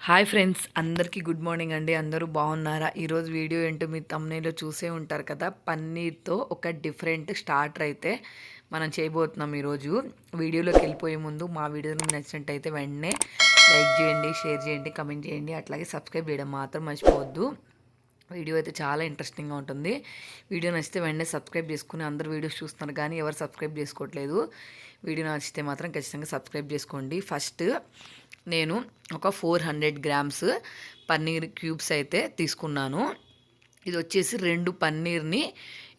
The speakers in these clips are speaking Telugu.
హాయ్ ఫ్రెండ్స్, అందరికీ గుడ్ మార్నింగ్ అండి. అందరూ బాగున్నారా? ఈరోజు వీడియో ఏంటో మీరు తమ్మునేలో చూసే ఉంటారు కదా. పన్నీర్తో ఒక డిఫరెంట్ స్టార్టర్ అయితే మనం చేయబోతున్నాం ఈరోజు. వీడియోలోకి వెళ్ళిపోయే ముందు మా వీడియో నచ్చినట్టయితే వెంటనే లైక్ చేయండి, షేర్ చేయండి, కమెంట్ చేయండి, అట్లాగే సబ్స్క్రైబ్ చేయడం మాత్రం మర్చిపోవద్దు. వీడియో అయితే చాలా ఇంట్రెస్టింగ్గా ఉంటుంది. వీడియో నచ్చితే వెంటనే సబ్స్క్రైబ్ చేసుకుని, అందరు వీడియోస్ చూస్తున్నారు కానీ ఎవరు సబ్స్క్రైబ్ చేసుకోవట్లేదు. వీడియో నచ్చితే మాత్రం ఖచ్చితంగా సబ్స్క్రైబ్ చేసుకోండి. ఫస్ట్ నేను ఒక 400 గ్రామ్స్ పన్నీర్ క్యూబ్స్ అయితే తీసుకున్నాను. ఇది వచ్చేసి 2 పన్నీర్ని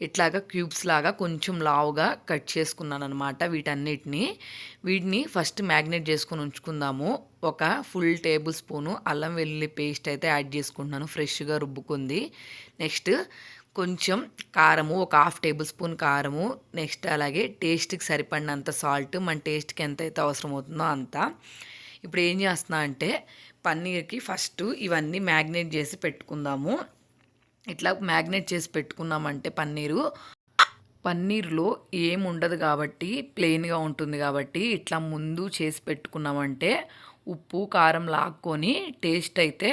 ఇట్లాగా క్యూబ్స్ లాగా కొంచెం లావుగా కట్ చేసుకున్నాను అనమాట. వీటిని ఫస్ట్ మ్యాగ్నేట్ చేసుకొని ఉంచుకుందాము. ఒక ఫుల్ టేబుల్ స్పూను అల్లం వెల్లుల్లి పేస్ట్ అయితే యాడ్ చేసుకుంటున్నాను, ఫ్రెష్గా రుబ్బుకుంది. నెక్స్ట్ కొంచెం కారము, ఒక హాఫ్ టేబుల్ స్పూన్ కారము. నెక్స్ట్ అలాగే టేస్ట్కి సరిపడినంత సాల్ట్, మన టేస్ట్కి ఎంత అయితే అవసరం అవుతుందో అంత. ఇప్పుడు ఏం చేస్తున్నా అంటే పన్నీర్కి ఫస్ట్ ఇవన్నీ మ్యాగ్నేట్ చేసి పెట్టుకుందాము. ఇట్లా మ్యాగ్నేట్ చేసి పెట్టుకున్నామంటే పన్నీర్లో ఏముండదు కాబట్టి ప్లెయిన్గా ఉంటుంది కాబట్టి ఇట్లా ముందు చేసి పెట్టుకున్నామంటే ఉప్పు కారం లాక్కొని టేస్ట్ అయితే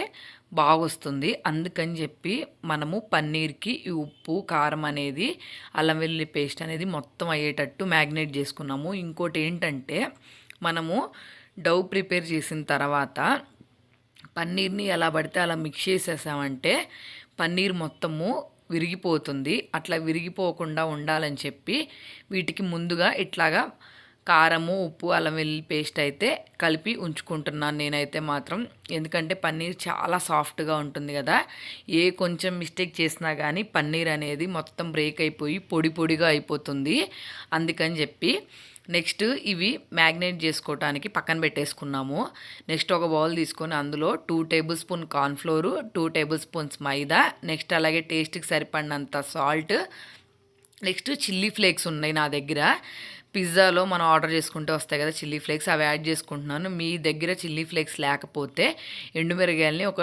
బాగొస్తుంది. అందుకని చెప్పి మనము పన్నీర్కి ఈ ఉప్పు కారం అనేది అల్లం వెల్లుల్లి పేస్ట్ అనేది మొత్తం అయ్యేటట్టు మ్యాగ్నేట్ చేసుకున్నాము. ఇంకోటి ఏంటంటే మనము డౌ ప్రిపేర్ చేసిన తర్వాత పన్నీర్ని ఎలా పడితే అలా మిక్స్ చేసేసామంటే పన్నీర్ మొత్తము విరిగిపోతుంది. అట్లా విరిగిపోకుండా ఉండాలని చెప్పి వీటికి ముందుగా ఇట్లాగా కారము, ఉప్పు, అల్లం వెల్లుల్లి పేస్ట్ అయితే కలిపి ఉంచుకుంటున్నాను నేనైతే మాత్రం. ఎందుకంటే పన్నీర్ చాలా సాఫ్ట్గా ఉంటుంది కదా. కొంచెం మిస్టేక్ చేసినా కానీ పన్నీర్ అనేది మొత్తం బ్రేక్ అయిపోయి పొడి పొడిగా అయిపోతుంది. అందుకని చెప్పి నెక్స్ట్ ఇవి మ్యాగ్నేట్ చేసుకోవటానికి పక్కన పెట్టేసుకున్నాము. నెక్స్ట్ ఒక బౌల్ తీసుకొని అందులో 2 tablespoon cornflour, 2 tablespoons maida, next అలాగే టేస్ట్కి సరిపడినంత సాల్ట్, నెక్స్ట్ చిల్లీ ఫ్లేక్స్ ఉన్నాయి నా దగ్గర. పిజ్జాలో మనం ఆర్డర్ చేసుకుంటే వస్తాయి కదా చిల్లీ ఫ్లేక్స్, అవి యాడ్ చేసుకుంటున్నాను. మీ దగ్గర చిల్లీ ఫ్లేక్స్ లేకపోతే ఎండుమిరగాయలని ఒక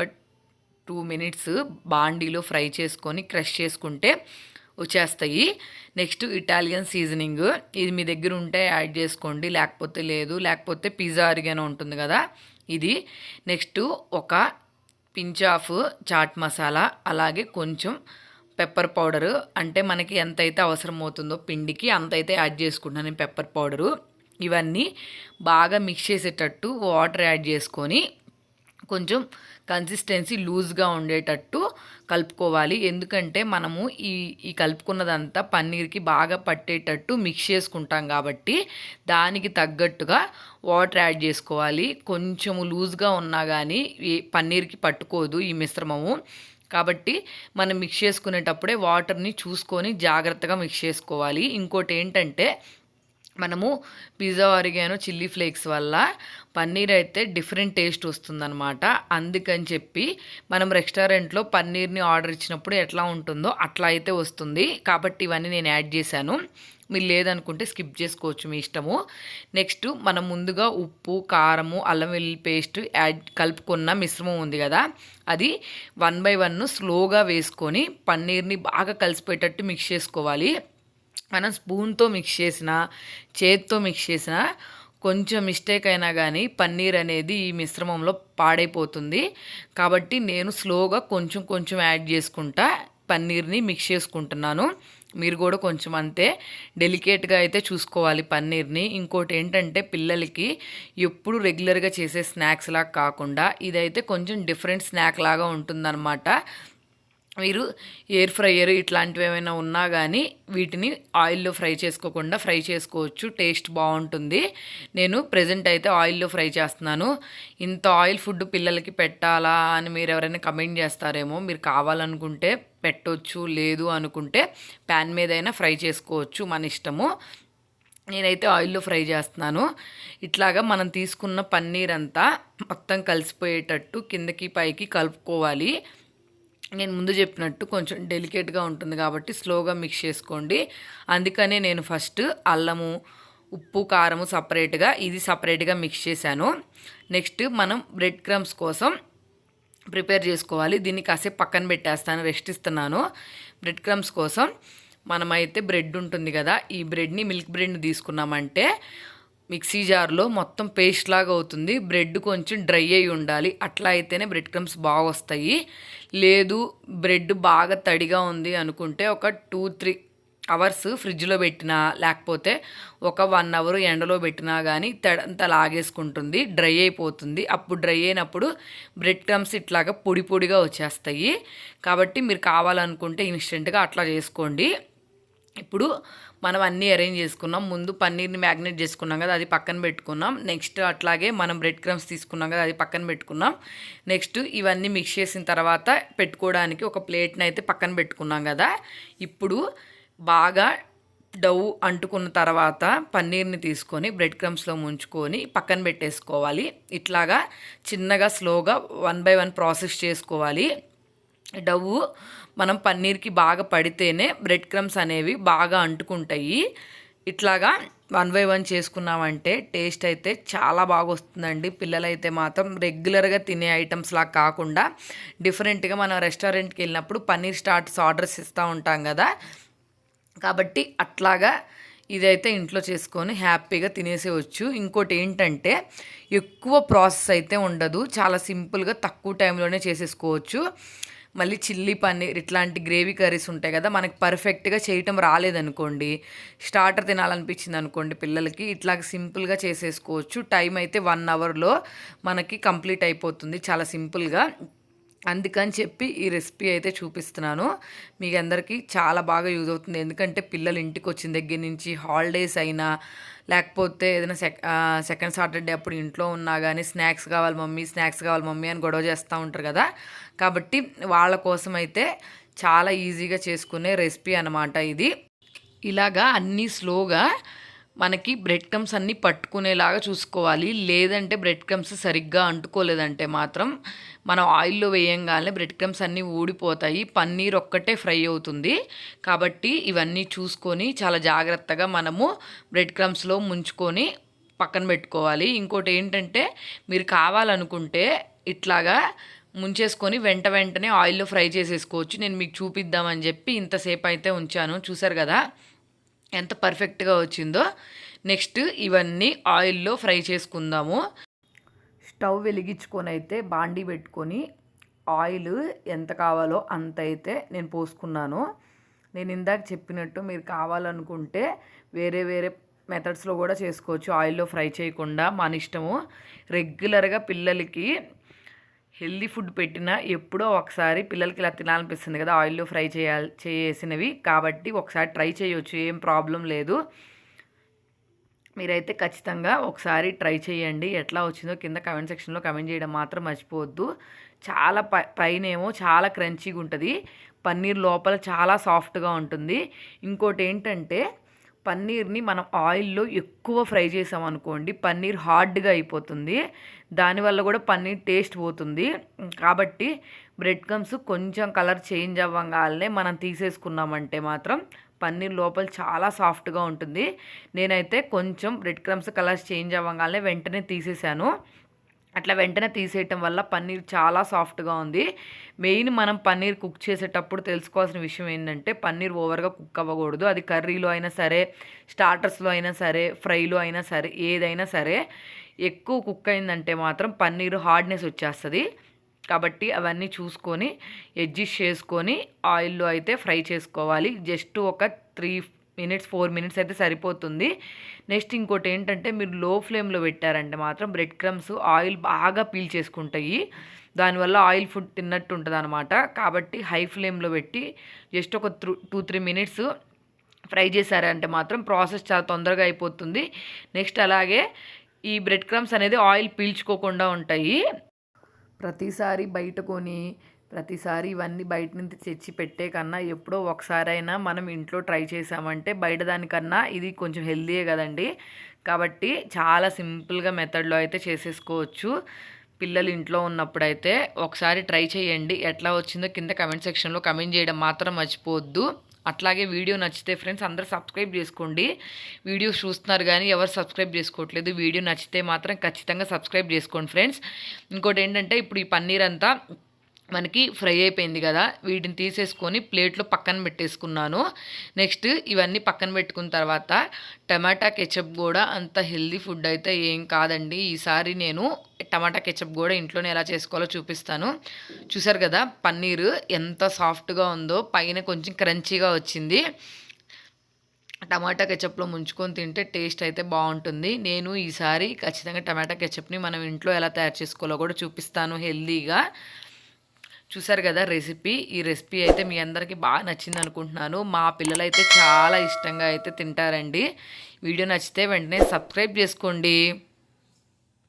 2 మినిట్స్ బాండీలో ఫ్రై చేసుకొని క్రష్ చేసుకుంటే వచ్చేస్తాయి. నెక్స్ట్ ఇటాలియన్ సీజనింగ్, ఇది మీ దగ్గర ఉంటే యాడ్ చేసుకోండి, లేకపోతే లేదు. లేకపోతే పిజ్జా ఆరిగానో ఉంటుంది కదా ఇది. నెక్స్ట్ ఒక పించ్ ఆఫ్ చాట్ మసాలా, అలాగే కొంచెం పెప్పర్ పౌడరు, అంటే మనకి ఎంతైతే అవసరం అవుతుందో పిండికి అంతైతే యాడ్ చేసుకుంటున్నాను నేను పెప్పర్ పౌడరు. ఇవన్నీ బాగా మిక్స్ చేసేటట్టు వాటర్ యాడ్ చేసుకొని కొంచెం కన్సిస్టెన్సీ లూజ్గా ఉండేటట్టు కలుపుకోవాలి. ఎందుకంటే మనము ఈ కలుపుకున్నదంతా పన్నీర్కి బాగా పట్టేటట్టు మిక్స్ చేసుకుంటాం కాబట్టి దానికి తగ్గట్టుగా వాటర్ యాడ్ చేసుకోవాలి. కొంచెము లూజ్గా ఉన్నా కానీ పన్నీర్కి పట్టుకోదు ఈ మిశ్రమము. కాబట్టి మనం మిక్స్ చేసుకునేటప్పుడే వాటర్ని చూసుకొని జాగ్రత్తగా మిక్స్ చేసుకోవాలి. ఇంకోటి ఏంటంటే మనము పిజ్జా ఆరిగానో చిల్లీ ఫ్లేక్స్ వల్ల పన్నీర్ అయితే డిఫరెంట్ టేస్ట్ వస్తుందన్నమాట. అందుకని చెప్పి మనం రెస్టారెంట్లో పన్నీర్ని ఆర్డర్ ఇచ్చినప్పుడు ఎట్లా ఉంటుందో అట్లా అయితే వస్తుంది. కాబట్టి ఇవన్నీ నేను యాడ్ చేశాను. మీరు లేదనుకుంటే స్కిప్ చేసుకోవచ్చు, మీ ఇష్టము. నెక్స్ట్ మనం ముందుగా ఉప్పు, కారము, అల్లం వెల్లుల్లి పేస్ట్ కలుపుకున్న మిశ్రమం ఉంది కదా, అది 1 by 1 స్లోగా వేసుకొని పన్నీర్ని బాగా కలిసిపోయేటట్టు మిక్స్ చేసుకోవాలి. మనం స్పూన్తో మిక్స్ చేసిన, చేత్తో మిక్స్ చేసిన కొంచెం మిస్టేక్ అయినా కానీ పన్నీర్ అనేది ఈ మిశ్రమంలో పాడైపోతుంది. కాబట్టి నేను స్లోగా కొంచెం కొంచెం యాడ్ చేసుకుంటా పన్నీర్ని మిక్స్ చేసుకుంటున్నాను. మీరు కూడా కొంచెం అంతే డెలికేట్గా అయితే చూసుకోవాలి పన్నీర్ని. ఇంకోటి ఏంటంటే పిల్లలకి ఎప్పుడు రెగ్యులర్గా చేసే స్నాక్స్ లాగా కాకుండా ఇదైతే కొంచెం డిఫరెంట్ స్నాక్ లాగా ఉంటుందన్నమాట. మీరు ఎయిర్ ఫ్రైయర్ ఇట్లాంటివి ఏమైనా ఉన్నా కానీ వీటిని ఆయిల్లో ఫ్రై చేసుకోకుండా ఫ్రై చేసుకోవచ్చు, టేస్ట్ బాగుంటుంది. నేను ప్రెజెంట్ అయితే ఆయిల్లో ఫ్రై చేస్తున్నాను. ఇంత ఆయిల్ ఫుడ్ పిల్లలకి పెట్టాలా అని మీరు ఎవరైనా కమెంట్ చేస్తారేమో. మీరు కావాలనుకుంటే పెట్టవచ్చు, లేదు అనుకుంటే ప్యాన్ మీద అయినా ఫ్రై చేసుకోవచ్చు, మన ఇష్టము. నేనైతే ఆయిల్లో ఫ్రై చేస్తున్నాను. ఇట్లాగా మనం తీసుకున్న పన్నీర్ అంతా మొత్తం కలిసిపోయేటట్టు కిందకి పైకి కలుపుకోవాలి. నేను ముందు చెప్పినట్టు కొంచెం డెలికేట్గా ఉంటుంది కాబట్టి స్లోగా మిక్స్ చేసుకోండి. అందుకనే నేను ఫస్ట్ అల్లము, ఉప్పు, కారము సపరేట్గా, ఇది సపరేట్గా మిక్స్ చేశాను. నెక్స్ట్ మనం బ్రెడ్ క్రమ్స్ కోసం ప్రిపేర్ చేసుకోవాలి. దీన్ని కాసేపు పక్కన పెట్టేస్తాను, రెస్ట్ ఇస్తున్నాను. బ్రెడ్ క్రమ్స్ కోసం మనమైతే బ్రెడ్ ఉంటుంది కదా, ఈ బ్రెడ్ని మిల్క్ బ్రెడ్ని తీసుకున్నామంటే మిక్సీ జార్లో మొత్తం పేస్ట్ లాగా అవుతుంది. బ్రెడ్ కొంచెం డ్రై అయి ఉండాలి, అట్లా అయితేనే బ్రెడ్ క్రమ్స్ బాగా వస్తాయి. లేదు బ్రెడ్ బాగా తడిగా ఉంది అనుకుంటే ఒక 2-3 అవర్స్ ఫ్రిడ్జ్లో పెట్టినా లేకపోతే ఒక 1 అవర్ ఎండలో పెట్టినా కానీ తడంతా లాగేసుకుంటుంది, డ్రై అయిపోతుంది. అప్పుడు డ్రై అయినప్పుడు బ్రెడ్ క్రమ్స్ ఇట్లాగా పొడి పొడిగా వచ్చేస్తాయి. కాబట్టి మీరు కావాలనుకుంటే ఇన్స్టెంట్గా అట్లా చేసుకోండి. ఇప్పుడు మనం అన్నీ అరేంజ్ చేసుకున్నాం. ముందు పన్నీర్ని మ్యాగ్నేట్ చేసుకున్నాం కదా, అది పక్కన పెట్టుకున్నాం. నెక్స్ట్ అట్లాగే మనం బ్రెడ్ క్రమ్స్ తీసుకున్నాం కదా, అది పక్కన పెట్టుకున్నాం. నెక్స్ట్ ఇవన్నీ మిక్స్ చేసిన తర్వాత పెట్టుకోవడానికి ఒక ప్లేట్ని అయితే పక్కన పెట్టుకున్నాం కదా. ఇప్పుడు బాగా డౌ అంటుకున్న తర్వాత పన్నీర్ని తీసుకొని బ్రెడ్ క్రమ్స్లో ముంచుకొని పక్కన పెట్టేసుకోవాలి. ఇట్లాగా చిన్నగా స్లోగా 1 by 1 ప్రాసెస్ చేసుకోవాలి. డవ్వు మనం పన్నీర్కి బాగా పడితేనే బ్రెడ్ క్రమ్స్ అనేవి బాగా అంటుకుంటాయి. ఇట్లాగా 1 by 1 చేసుకున్నామంటే టేస్ట్ అయితే చాలా బాగా వస్తుందండి. పిల్లలైతే మాత్రం రెగ్యులర్గా తినే ఐటమ్స్ లాగా కాకుండా డిఫరెంట్గా మనం రెస్టారెంట్కి వెళ్ళినప్పుడు పన్నీర్ స్టార్ట్స్ ఆర్డర్స్ ఇస్తూ ఉంటాం కదా, కాబట్టి అట్లాగా ఇదైతే ఇంట్లో చేసుకొని హ్యాపీగా తినేసేవచ్చు. ఇంకోటి ఏంటంటే ఎక్కువ ప్రాసెస్ అయితే ఉండదు, చాలా సింపుల్గా తక్కువ టైంలోనే చేసేసుకోవచ్చు. మళ్ళీ చిల్లీ పన్నీర్ ఇట్లాంటి గ్రేవీ కర్రీస్ ఉంటాయి కదా, మనకి పర్ఫెక్ట్గా చేయటం రాలేదనుకోండి, స్టార్టర్ తినాలనిపించింది అనుకోండి పిల్లలకి, ఇట్లా సింపుల్గా చేసేసుకోవచ్చు. టైం అయితే 1 అవర్లో మనకి కంప్లీట్ అయిపోతుంది చాలా సింపుల్గా. అందుకని చెప్పి ఈ రెసిపీ అయితే చూపిస్తున్నాను. మీకు అందరికీ చాలా బాగా యూజ్ అవుతుంది. ఎందుకంటే పిల్లలు ఇంటికి వచ్చిన దగ్గర నుంచి హాలిడేస్ అయినా లేకపోతే ఏదైనా సెకండ్ సాటర్డే అప్పుడు ఇంట్లో ఉన్నా కానీ స్నాక్స్ కావాలి మమ్మీ అని గొడవ చేస్తూ ఉంటారు కదా. కాబట్టి వాళ్ళ కోసం అయితే చాలా ఈజీగా చేసుకునే రెసిపీ అన్నమాట ఇది. ఇలాగా అన్నీ స్లోగా మనకి బ్రెడ్ క్రమ్స్ అన్నీ పట్టుకునేలాగా చూసుకోవాలి. లేదంటే బ్రెడ్ క్రమ్స్ సరిగ్గా అంటుకోలేదంటే మాత్రం మనం ఆయిల్లో వేయంగానే బ్రెడ్ క్రమ్స్ అన్నీ ఊడిపోతాయి, పన్నీర్ ఒక్కటే ఫ్రై అవుతుంది. కాబట్టి ఇవన్నీ చూసుకొని చాలా జాగ్రత్తగా మనము బ్రెడ్ క్రమ్స్లో ముంచుకొని పక్కన పెట్టుకోవాలి. ఇంకోటి ఏంటంటే మీరు కావాలనుకుంటే ఇట్లాగా ముంచేసుకొని వెంటనే ఆయిల్లో ఫ్రై చేసేసుకోవచ్చు. నేను మీకు చూపిద్దామని చెప్పి ఇంతసేపు అయితే ఉంచాను. చూసారు కదా ఎంత పర్ఫెక్ట్గా వచ్చిందో. నెక్స్ట్ ఇవన్నీ ఆయిల్లో ఫ్రై చేసుకుందాము. స్టవ్ వెలిగించుకొని అయితే బాండీ పెట్టుకొని ఆయిల్ ఎంత కావాలో అంత అయితే నేను పోసుకున్నాను. నేను ఇందాక చెప్పినట్టు మీరు కావాలనుకుంటే వేరే మెథడ్స్లో కూడా చేసుకోవచ్చు, ఆయిల్లో ఫ్రై చేయకుండా, మన ఇష్టము. రెగ్యులర్గా పిల్లలకి హెల్దీ ఫుడ్ పెట్టినా ఎప్పుడో ఒకసారి పిల్లలకి ఇలా తినాలనిపిస్తుంది కదా ఆయిల్లో ఫ్రై చేసినవి, కాబట్టి ఒకసారి ట్రై చేయొచ్చు, ఏం ప్రాబ్లం లేదు. మీరైతే ఖచ్చితంగా ఒకసారి ట్రై చేయండి. ఎట్లా వచ్చిందో కింద కమెంట్ సెక్షన్లో కమెంట్ చేయడం మాత్రం మర్చిపోవద్దు. చాలా పైనేమో చాలా క్రంచీగా ఉంటుంది, పన్నీర్ లోపల చాలా సాఫ్ట్గా ఉంటుంది. ఇంకోటి ఏంటంటే పన్నీర్ని మనం ఆయిల్లో ఎక్కువ ఫ్రై చేసామనుకోండి పన్నీర్ హార్డ్గా అయిపోతుంది, దానివల్ల కూడా పన్నీర్ టేస్ట్ పోతుంది. కాబట్టి బ్రెడ్ క్రమ్స్ కొంచెం కలర్ చేంజ్ అవ్వగానే మనం తీసేసుకున్నామంటే మాత్రం పన్నీర్ లోపల చాలా సాఫ్ట్గా ఉంటుంది. నేనైతే కొంచెం బ్రెడ్ క్రమ్స్ కలర్స్ చేంజ్ అవ్వగానే వెంటనే తీసేసాను. అట్లా వెంటనే తీసేయటం వల్ల పన్నీర్ చాలా సాఫ్ట్గా ఉంది. మెయిన్ మనం పన్నీర్ కుక్ చేసేటప్పుడు తెలుసుకోవాల్సిన విషయం ఏంటంటే పన్నీర్ ఓవర్గా కుక్ అవ్వకూడదు. అది కర్రీలో అయినా సరే, స్టార్టర్స్లో అయినా సరే, ఫ్రైలో అయినా సరే, ఏదైనా సరే ఎక్కువ కుక్ అయిందంటే మాత్రం పన్నీర్ హార్డ్నెస్ వచ్చేస్తుంది. కాబట్టి అవన్నీ చూసుకొని అడ్జస్ట్ చేసుకొని ఆయిల్లో అయితే ఫ్రై చేసుకోవాలి. జస్ట్ ఒక 4 మినిట్స్ అయితే సరిపోతుంది. నెక్స్ట్ ఇంకోటి ఏంటంటే మీరు లో ఫ్లేమ్లో పెట్టారంటే మాత్రం బ్రెడ్ క్రమ్స్ ఆయిల్ బాగా పీల్ చేసుకుంటాయి, దానివల్ల ఆయిల్ ఫుడ్ తిన్నట్టు ఉంటుంది అనమాట. కాబట్టి హై ఫ్లేమ్లో పెట్టి జస్ట్ ఒక 2-3 మినిట్స్ ఫ్రై చేశారంటే మాత్రం ప్రాసెస్ చాలా తొందరగా అయిపోతుంది. నెక్స్ట్ అలాగే ఈ బ్రెడ్ క్రమ్స్ అనేది ఆయిల్ పీల్చుకోకుండా ఉంటాయి. ప్రతిసారి బయట కొని ప్రతిసారి ఇవన్నీ బయట నుంచి తెచ్చి పెట్టే కన్నా ఎప్పుడో ఒకసారైనా మనం ఇంట్లో ట్రై చేసామంటే బయట దానికన్నా ఇది కొంచెం హెల్దీయే కదండి. కాబట్టి చాలా సింపుల్గా మెథడ్లో అయితే చేసేసుకోవచ్చు. పిల్లలు ఇంట్లో ఉన్నప్పుడైతే ఒకసారి ట్రై చేయండి. ఎట్లా వచ్చిందో కింద కమెంట్ సెక్షన్లో కమెంట్ చేయడం మాత్రం మర్చిపోవద్దు. అట్లాగే వీడియో నచ్చితే ఫ్రెండ్స్ అందరూ సబ్స్క్రైబ్ చేసుకోండి. వీడియోస్ చూస్తున్నారు కానీ ఎవరు సబ్స్క్రైబ్ చేసుకోవట్లేదు. వీడియో నచ్చితే మాత్రం ఖచ్చితంగా సబ్స్క్రైబ్ చేసుకోండి ఫ్రెండ్స్. ఇంకోటి ఏంటంటే ఇప్పుడు ఈ పన్నీర్ అంతా మనకి ఫ్రై అయిపోయింది కదా, వీటిని తీసేసుకొని ప్లేట్లో పక్కన పెట్టేసుకున్నాను. నెక్స్ట్ ఇవన్నీ పక్కన పెట్టుకున్న తర్వాత టమాటా కెచప్ కూడా అంత హెల్దీ ఫుడ్ అయితే ఏం కాదండి. ఈసారి నేను టమాటా కెచప్ కూడా ఇంట్లోనే ఎలా చేసుకోవాలో చూపిస్తాను. చూసారు కదా పన్నీరు ఎంత సాఫ్ట్గా ఉందో, పైన కొంచెం క్రంచీగా వచ్చింది. టమాటా కెచప్లో ముంచుకొని తింటే టేస్ట్ అయితే బాగుంటుంది. నేను ఈసారి ఖచ్చితంగా టమాటా కెచప్ని మనం ఇంట్లో ఎలా తయారు చేసుకోవాలో కూడా చూపిస్తాను హెల్దీగా. చూసారు కదా రెసిపీ. ఈ రెసిపీ అయితే మీ అందరికీ బాగా నచ్చింది అనుకుంటున్నాను. మా పిల్లలైతే చాలా ఇష్టంగా అయితే తింటారండి. వీడియో నచ్చితే వెంటనే సబ్స్క్రైబ్ చేసుకోండి.